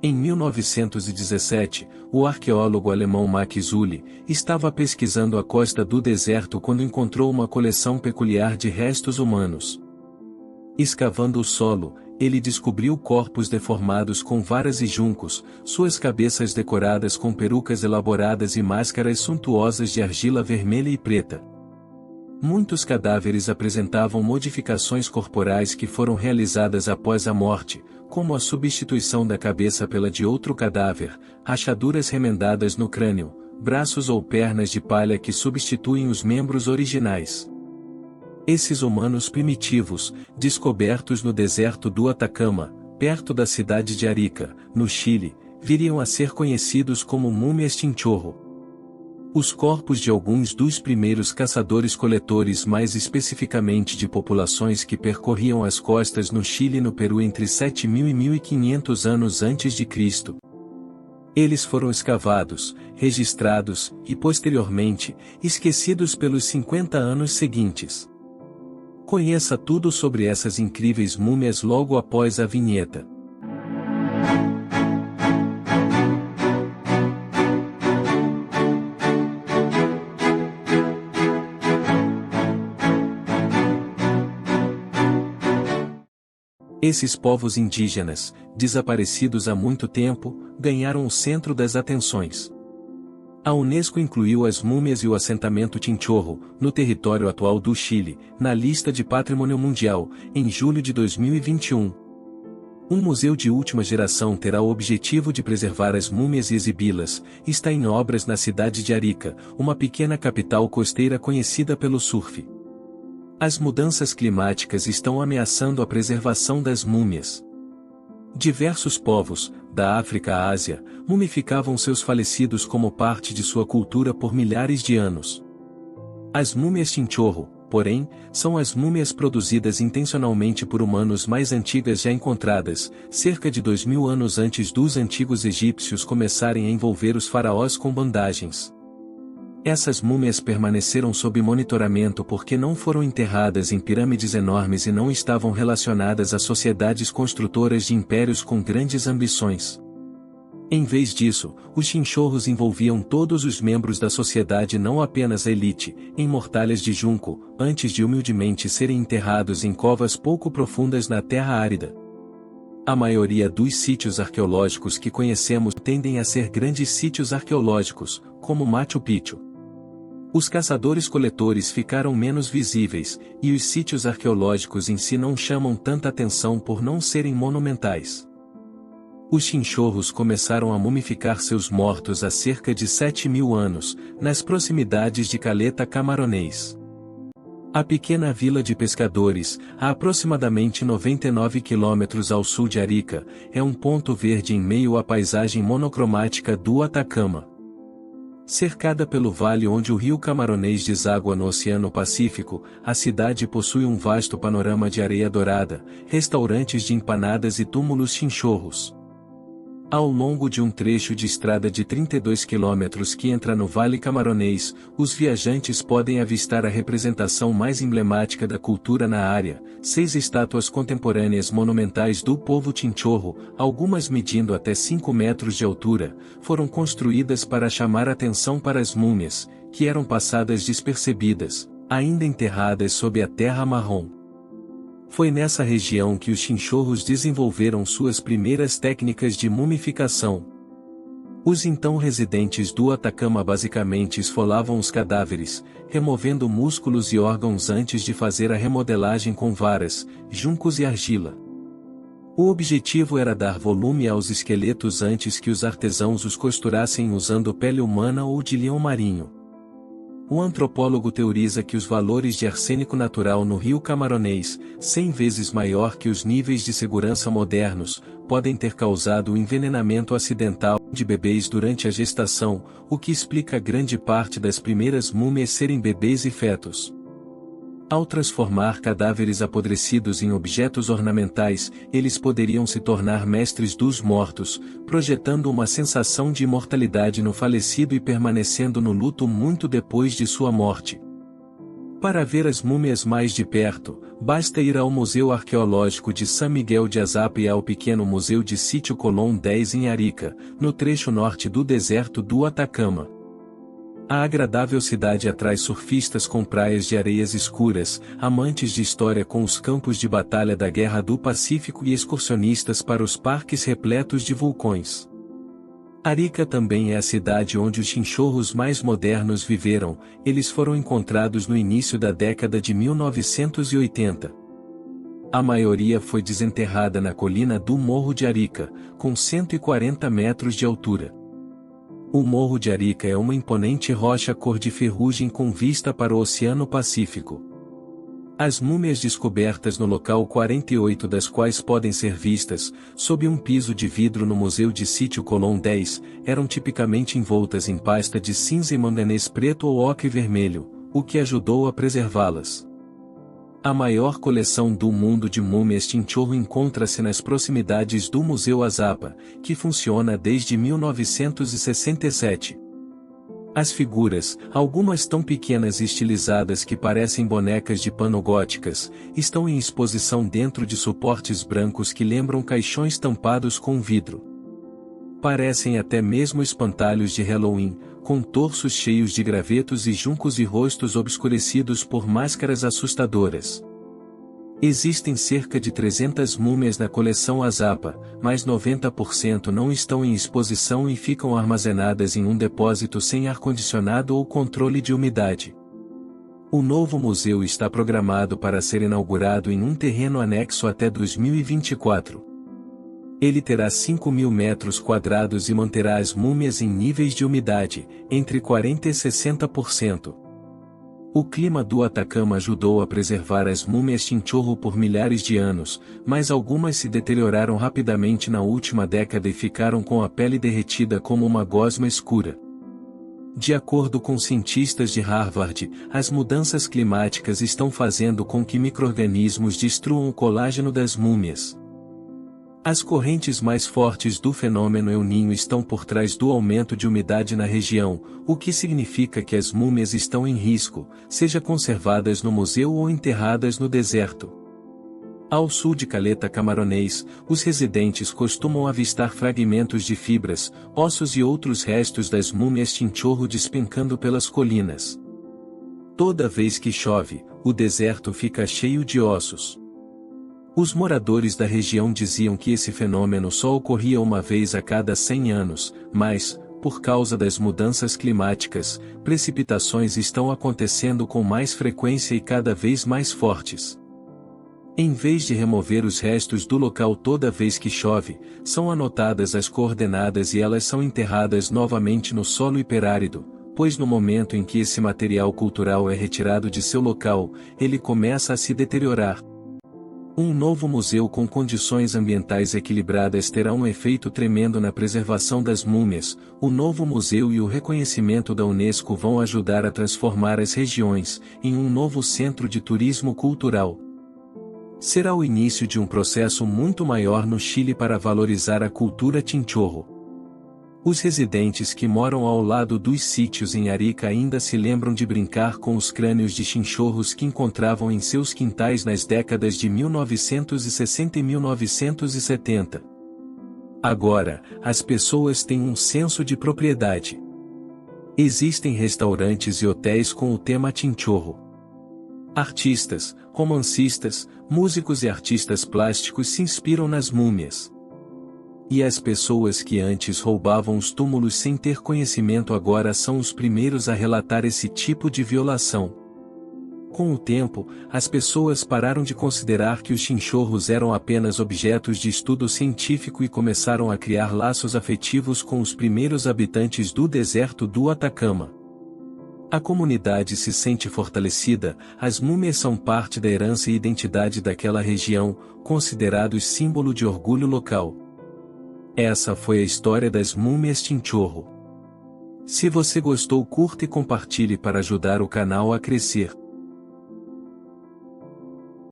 Em 1917, o arqueólogo alemão Max Zulli estava pesquisando a costa do deserto quando encontrou uma coleção peculiar de restos humanos. Escavando o solo, ele descobriu corpos deformados com varas e juncos, suas cabeças decoradas com perucas elaboradas e máscaras suntuosas de argila vermelha e preta. Muitos cadáveres apresentavam modificações corporais que foram realizadas após a morte, como a substituição da cabeça pela de outro cadáver, rachaduras remendadas no crânio, braços ou pernas de palha que substituem os membros originais. Esses humanos primitivos, descobertos no deserto do Atacama, perto da cidade de Arica, no Chile, viriam a ser conhecidos como múmias chinchorro. Os corpos de alguns dos primeiros caçadores-coletores, mais especificamente de populações que percorriam as costas no Chile e no Peru entre 7.000 e 1.500 anos antes de Cristo. Eles foram escavados, registrados e posteriormente, esquecidos pelos 50 anos seguintes. Conheça tudo sobre essas incríveis múmias logo após a vinheta. Esses povos indígenas, desaparecidos há muito tempo, ganharam o centro das atenções. A Unesco incluiu as múmias e o assentamento Chinchorro, no território atual do Chile, na lista de Patrimônio Mundial, em julho de 2021. Um museu de última geração terá o objetivo de preservar as múmias e exibi-las, está em obras na cidade de Arica, uma pequena capital costeira conhecida pelo surf. As mudanças climáticas estão ameaçando a preservação das múmias. Diversos povos, da África à Ásia, mumificavam seus falecidos como parte de sua cultura por milhares de anos. As múmias Chinchorro, porém, são as múmias produzidas intencionalmente por humanos mais antigas já encontradas, cerca de 2.000 anos antes dos antigos egípcios começarem a envolver os faraós com bandagens. Essas múmias permaneceram sob monitoramento porque não foram enterradas em pirâmides enormes e não estavam relacionadas a sociedades construtoras de impérios com grandes ambições. Em vez disso, os chinchorros envolviam todos os membros da sociedade, não apenas a elite, em mortalhas de junco, antes de humildemente serem enterrados em covas pouco profundas na terra árida. A maioria dos sítios arqueológicos que conhecemos tendem a ser grandes sítios arqueológicos, como Machu Picchu. Os caçadores-coletores ficaram menos visíveis, e os sítios arqueológicos em si não chamam tanta atenção por não serem monumentais. Os chinchorros começaram a mumificar seus mortos há cerca de 7.000 anos, nas proximidades de Caleta Camaronês. A pequena vila de pescadores, a aproximadamente 99 quilômetros ao sul de Arica, é um ponto verde em meio à paisagem monocromática do Atacama. Cercada pelo vale onde o rio Camaronês deságua no Oceano Pacífico, a cidade possui um vasto panorama de areia dourada, restaurantes de empanadas e túmulos chinchorros. Ao longo de um trecho de estrada de 32 quilômetros que entra no Vale Camaronês, os viajantes podem avistar a representação mais emblemática da cultura na área, 6 estátuas contemporâneas monumentais do povo chinchorro, algumas medindo até 5 metros de altura, foram construídas para chamar atenção para as múmias, que eram passadas despercebidas, ainda enterradas sob a terra marrom. Foi nessa região que os chinchorros desenvolveram suas primeiras técnicas de mumificação. Os então residentes do Atacama basicamente esfolavam os cadáveres, removendo músculos e órgãos antes de fazer a remodelagem com varas, juncos e argila. O objetivo era dar volume aos esqueletos antes que os artesãos os costurassem usando pele humana ou de leão marinho. O antropólogo teoriza que os valores de arsênico natural no rio Camaronês, 100 vezes maior que os níveis de segurança modernos, podem ter causado o envenenamento acidental de bebês durante a gestação, o que explica grande parte das primeiras múmias serem bebês e fetos. Ao transformar cadáveres apodrecidos em objetos ornamentais, eles poderiam se tornar mestres dos mortos, projetando uma sensação de imortalidade no falecido e permanecendo no luto muito depois de sua morte. Para ver as múmias mais de perto, basta ir ao Museu Arqueológico de San Miguel de Azapa e ao pequeno Museu de Sítio Colón 10 em Arica, no trecho norte do deserto do Atacama. A agradável cidade atrai surfistas com praias de areias escuras, amantes de história com os campos de batalha da Guerra do Pacífico e excursionistas para os parques repletos de vulcões. Arica também é a cidade onde os chinchorros mais modernos viveram. Eles foram encontrados no início da década de 1980. A maioria foi desenterrada na colina do Morro de Arica, com 140 metros de altura. O Morro de Arica é uma imponente rocha cor de ferrugem com vista para o Oceano Pacífico. As múmias descobertas no local, 48 das quais podem ser vistas, sob um piso de vidro no Museu de Sítio Colón 10, eram tipicamente envoltas em pasta de cinza e manganês preto ou ocre vermelho, o que ajudou a preservá-las. A maior coleção do mundo de múmias chinchorro encontra-se nas proximidades do Museu Azapa, que funciona desde 1967. As figuras, algumas tão pequenas e estilizadas que parecem bonecas de pano góticas, estão em exposição dentro de suportes brancos que lembram caixões tampados com vidro. Parecem até mesmo espantalhos de Halloween, com torsos cheios de gravetos e juncos e rostos obscurecidos por máscaras assustadoras. Existem cerca de 300 múmias na coleção Azapa, mas 90% não estão em exposição e ficam armazenadas em um depósito sem ar-condicionado ou controle de umidade. O novo museu está programado para ser inaugurado em um terreno anexo até 2024. Ele terá 5.000 metros quadrados e manterá as múmias em níveis de umidade, entre 40% e 60%. O clima do Atacama ajudou a preservar as múmias chinchorro por milhares de anos, mas algumas se deterioraram rapidamente na última década e ficaram com a pele derretida como uma gosma escura. De acordo com cientistas de Harvard, as mudanças climáticas estão fazendo com que micro-organismos destruam o colágeno das múmias. As correntes mais fortes do fenômeno El Niño estão por trás do aumento de umidade na região, o que significa que as múmias estão em risco, seja conservadas no museu ou enterradas no deserto. Ao sul de Caleta Camaronês, os residentes costumam avistar fragmentos de fibras, ossos e outros restos das múmias chinchorro despencando pelas colinas. Toda vez que chove, o deserto fica cheio de ossos. Os moradores da região diziam que esse fenômeno só ocorria uma vez a cada 100 anos, mas, por causa das mudanças climáticas, precipitações estão acontecendo com mais frequência e cada vez mais fortes. Em vez de remover os restos do local toda vez que chove, são anotadas as coordenadas e elas são enterradas novamente no solo hiperárido, pois no momento em que esse material cultural é retirado de seu local, ele começa a se deteriorar. Um novo museu com condições ambientais equilibradas terá um efeito tremendo na preservação das múmias. O novo museu e o reconhecimento da Unesco vão ajudar a transformar as regiões em um novo centro de turismo cultural. Será o início de um processo muito maior no Chile para valorizar a cultura chinchorro. Os residentes que moram ao lado dos sítios em Arica ainda se lembram de brincar com os crânios de chinchorros que encontravam em seus quintais nas décadas de 1960 e 1970. Agora, as pessoas têm um senso de propriedade. Existem restaurantes e hotéis com o tema chinchorro. Artistas, romancistas, músicos e artistas plásticos se inspiram nas múmias. E as pessoas que antes roubavam os túmulos sem ter conhecimento agora são os primeiros a relatar esse tipo de violação. Com o tempo, as pessoas pararam de considerar que os chinchorros eram apenas objetos de estudo científico e começaram a criar laços afetivos com os primeiros habitantes do deserto do Atacama. A comunidade se sente fortalecida, as múmias são parte da herança e identidade daquela região, considerados símbolo de orgulho local. Essa foi a história das múmias chinchorro. Se você gostou, curta e compartilhe para ajudar o canal a crescer.